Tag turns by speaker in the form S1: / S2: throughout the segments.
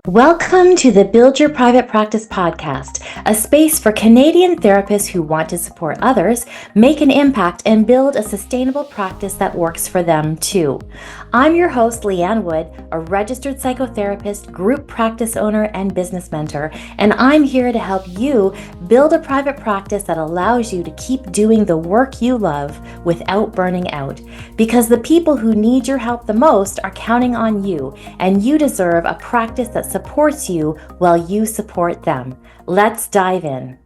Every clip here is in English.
S1: Welcome to the Build Your Private Practice podcast, a space for Canadian therapists who want to support others, make an impact, and build a sustainable practice that works for them too. I'm your host, Leanne Wood, a registered psychotherapist, group practice owner, and business mentor, and I'm here to help you build a private practice that allows you to keep doing the work you love without burning out. Because the people who need your help the most are counting on you, and you deserve a practice that supports you while you support them. Let's dive in.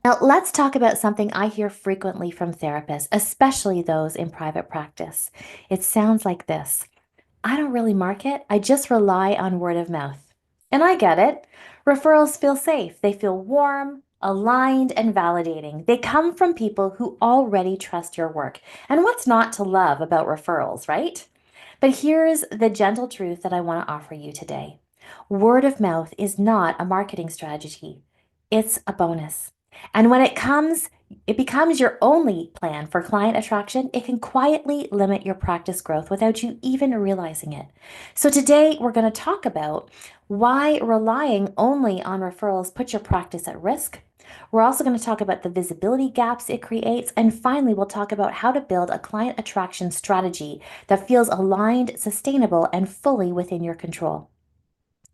S1: Now, let's talk about something I hear frequently from therapists, especially those in private practice. It sounds like this: I don't really market, I just rely on word of mouth. And I get it. Referrals feel safe, they feel warm, aligned, and validating. They come from people who already trust your work. And what's not to love about referrals, right? But here's the gentle truth that I want to offer you today. Word of mouth is not a marketing strategy. It's a bonus. And when it becomes your only plan for client attraction, it can quietly limit your practice growth without you even realizing it. So today we're going to talk about why relying only on referrals puts your practice at risk. We're also going to talk about the visibility gaps it creates. And finally, we'll talk about how to build a client attraction strategy that feels aligned, sustainable, and fully within your control.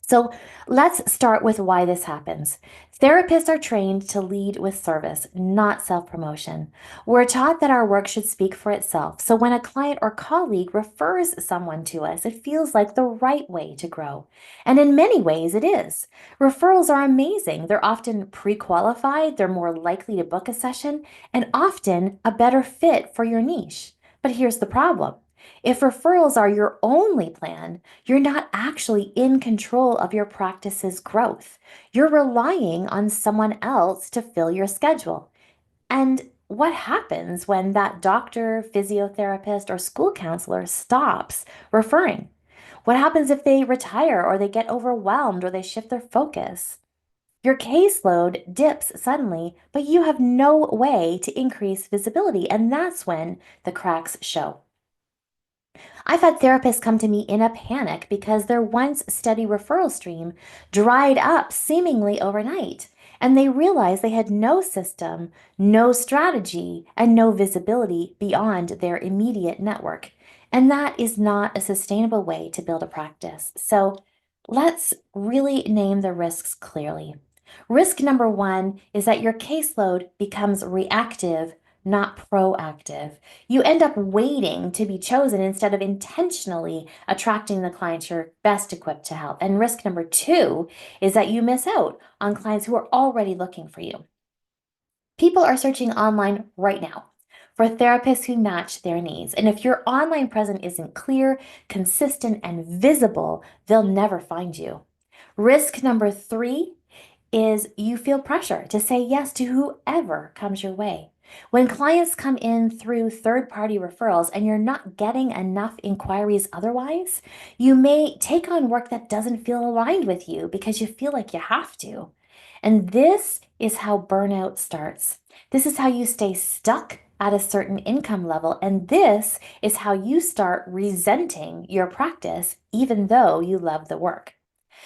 S1: So let's start with why this happens. Therapists are trained to lead with service, not self-promotion. We're taught that our work should speak for itself. So when a client or colleague refers someone to us, it feels like the right way to grow. And in many ways, it is. Referrals are amazing. They're often pre-qualified, they're more likely to book a session, and often a better fit for your niche. But here's the problem. If referrals are your only plan, you're not actually in control of your practice's growth. You're relying on someone else to fill your schedule. And what happens when that doctor, physiotherapist, or school counselor stops referring? What happens if they retire or they get overwhelmed or they shift their focus? Your caseload dips suddenly, but you have no way to increase visibility, and that's when the cracks show. I've had therapists come to me in a panic because their once steady referral stream dried up seemingly overnight, and they realized they had no system, no strategy, and no visibility beyond their immediate network. And that is not a sustainable way to build a practice. So let's really name the risks clearly. Risk number one is that your caseload becomes reactive, not proactive. You end up waiting to be chosen instead of intentionally attracting the clients you're best equipped to help. And risk number two is that you miss out on clients who are already looking for you. People are searching online right now for therapists who match their needs. And if your online presence isn't clear, consistent, and visible, they'll never find you. Risk number three is you feel pressure to say yes to whoever comes your way. When clients come in through third-party referrals and you're not getting enough inquiries otherwise, you may take on work that doesn't feel aligned with you because you feel like you have to. And this is how burnout starts. This is how you stay stuck at a certain income level. And this is how you start resenting your practice, even though you love the work.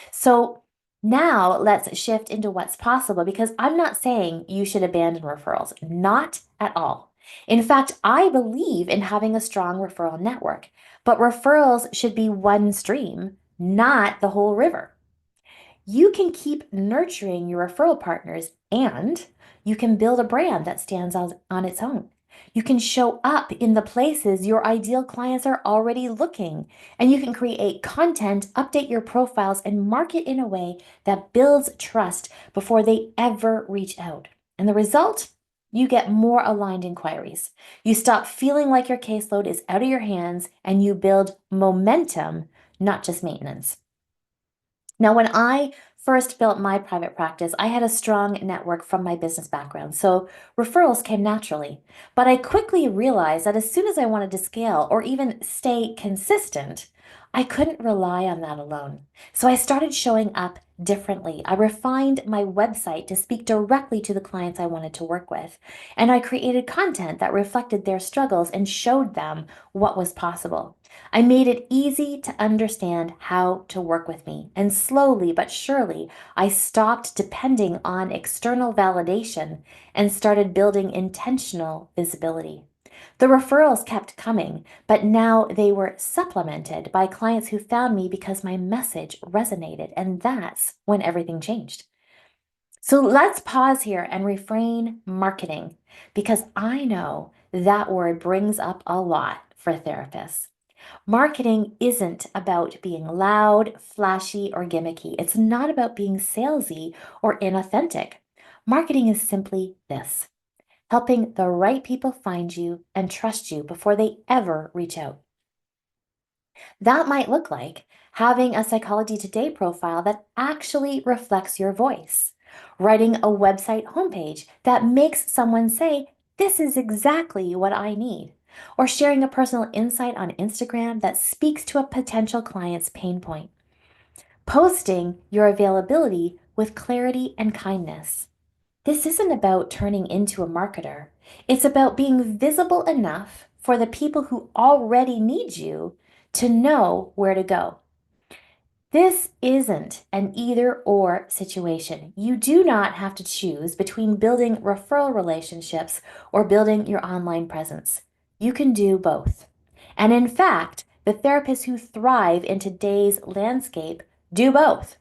S1: So now let's shift into what's possible, because I'm not saying you should abandon referrals, not at all. In fact, I believe in having a strong referral network, but referrals should be one stream, not the whole river. You can keep nurturing your referral partners, and you can build a brand that stands on its own. You can show up in the places your ideal clients are already looking, and you can create content, update your profiles, and market in a way that builds trust before they ever reach out. And the result? You get more aligned inquiries. You stop feeling like your caseload is out of your hands, and you build momentum, not just maintenance. Now, when I first built my private practice, I had a strong network from my business background, so referrals came naturally. But I quickly realized that as soon as I wanted to scale or even stay consistent, I couldn't rely on that alone. So I started showing up differently. I refined my website to speak directly to the clients I wanted to work with, and I created content that reflected their struggles and showed them what was possible. I made it easy to understand how to work with me, and slowly but surely, I stopped depending on external validation and started building intentional visibility. The referrals kept coming, but now they were supplemented by clients who found me because my message resonated, and that's when everything changed. So let's pause here and refrain marketing because I know that word brings up a lot for therapists. Marketing isn't about being loud, flashy, or gimmicky. It's not about being salesy or inauthentic. Marketing is simply this: helping the right people find you and trust you before they ever reach out. That might look like having a Psychology Today profile that actually reflects your voice, writing a website homepage that makes someone say, "This is exactly what I need," or sharing a personal insight on Instagram that speaks to a potential client's pain point. Posting your availability with clarity and kindness. This isn't about turning into a marketer. It's about being visible enough for the people who already need you to know where to go. This isn't an either or situation. You do not have to choose between building referral relationships or building your online presence. You can do both. And in fact, the therapists who thrive in today's landscape do both.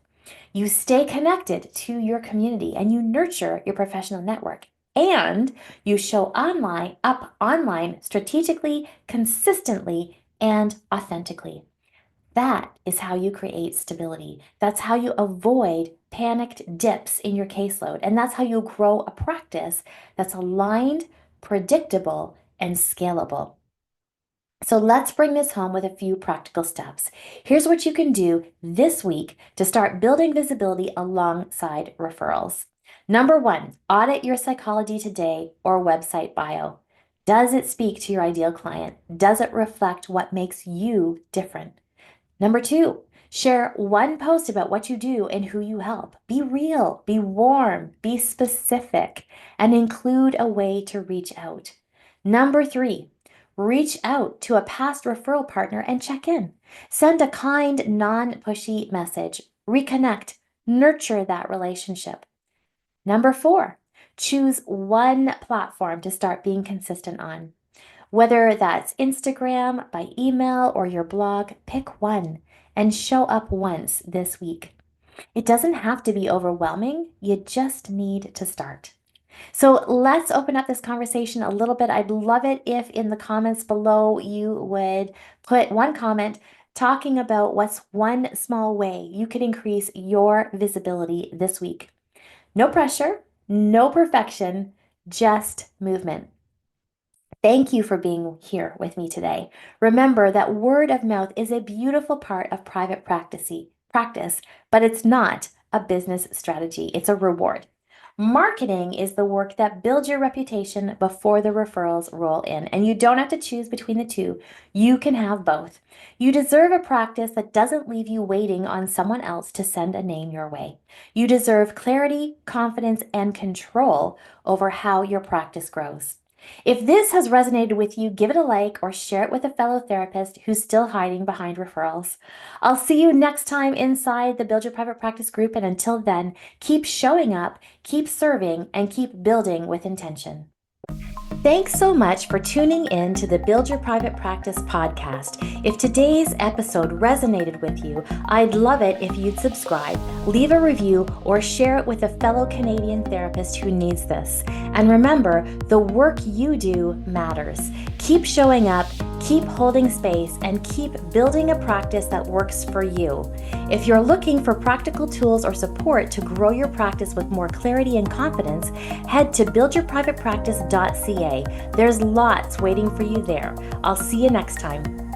S1: You stay connected to your community and you nurture your professional network. And you show up online strategically, consistently, and authentically. That is how you create stability. That's how you avoid panicked dips in your caseload. And that's how you grow a practice that's aligned, predictable, and scalable. So let's bring this home with a few practical steps. Here's what you can do this week to start building visibility alongside referrals. Number one, audit your Psychology Today or website bio. Does it speak to your ideal client? Does it reflect what makes you different? Number two, share one post about what you do and who you help. Be real, be warm, be specific, and include a way to reach out. Number three, reach out to a past referral partner and check in. Send a kind, non-pushy message. Reconnect, nurture that relationship. Number four, choose one platform to start being consistent on. Whether that's Instagram, by email, or your blog, pick one and show up once this week. It doesn't have to be overwhelming. You just need to start. So let's open up this conversation a little bit. I'd love it if in the comments below you would put one comment talking about what's one small way you could increase your visibility this week. No pressure, no perfection, just movement. Thank you for being here with me today. Remember that word of mouth is a beautiful part of private practice, but it's not a business strategy. It's a reward. Marketing is the work that builds your reputation before the referrals roll in, and you don't have to choose between the two. You can have both. You deserve a practice that doesn't leave you waiting on someone else to send a name your way. You deserve clarity, confidence, and control over how your practice grows. If this has resonated with you, give it a like or share it with a fellow therapist who's still hiding behind referrals. I'll see you next time inside the Build Your Private Practice group. And until then, keep showing up, keep serving, and keep building with intention. Thanks so much for tuning in to the Build Your Private Practice podcast. If today's episode resonated with you, I'd love it if you'd subscribe, leave a review, or share it with a fellow Canadian therapist who needs this. And remember, the work you do matters. Keep showing up, keep holding space, and keep building a practice that works for you. If you're looking for practical tools or support to grow your practice with more clarity and confidence, head to buildyourprivatepractice.ca. There's lots waiting for you there. I'll see you next time.